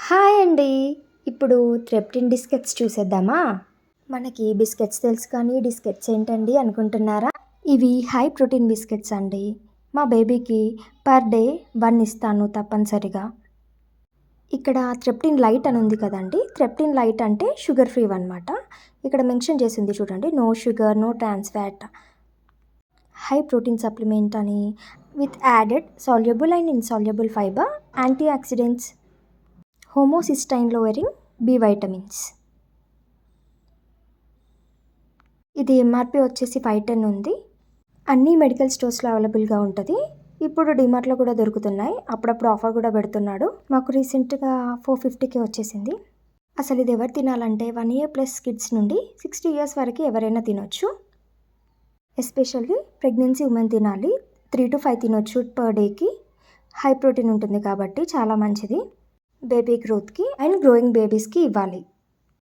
Hi అండి. ఇప్పుడు త్రెప్టిన్ biscuits చూసేద్దామా? మనకి బిస్కెట్స్ తెలుసు కానీ బిస్కెట్స్ ఏంటండి అనుకుంటున్నారా? ఇవి హై ప్రోటీన్ బిస్కెట్స్ అండి. మా బేబీకి పర్ డే 1 ఇస్తాను తప్పనిసరిగా. ఇక్కడ త్రెప్టిన్ లైట్ అని ఉంది కదండి. త్రెప్టిన్ లైట్ అంటే షుగర్ ఫ్రీ అనమాట. ఇక్కడ మెన్షన్ చేసింది చూడండి, no sugar, no trans fat, high protein supplement అని, with added soluble and insoluble fibre, antioxidants, homocysteine lowering B vitamins. ఇది ఎంఆర్పి వచ్చేసి 510 ఉంది. అన్ని మెడికల్ స్టోర్స్లో అవైలబుల్గా ఉంటుంది. ఇప్పుడు డిమార్ట్లో కూడా దొరుకుతున్నాయి. అప్పుడప్పుడు ఆఫర్ కూడా పెడుతున్నాడు. మాకు రీసెంట్గా 450కే వచ్చేసింది. అసలు ఇది ఎవరు తినాలంటే 1 year ప్లస్ కిడ్స్ నుండి 60 years వరకు ఎవరైనా తినొచ్చు. ఎస్పెషల్లీ ప్రెగ్నెన్సీ ఉమెన్ తినాలి. 3 to 5 తినొచ్చు పర్ డేకి. హై ప్రోటీన్ ఉంటుంది కాబట్టి చాలా మంచిది. బేబీ గ్రోత్కి అండ్ గ్రోయింగ్ బేబీస్కి ఇవ్వాలి.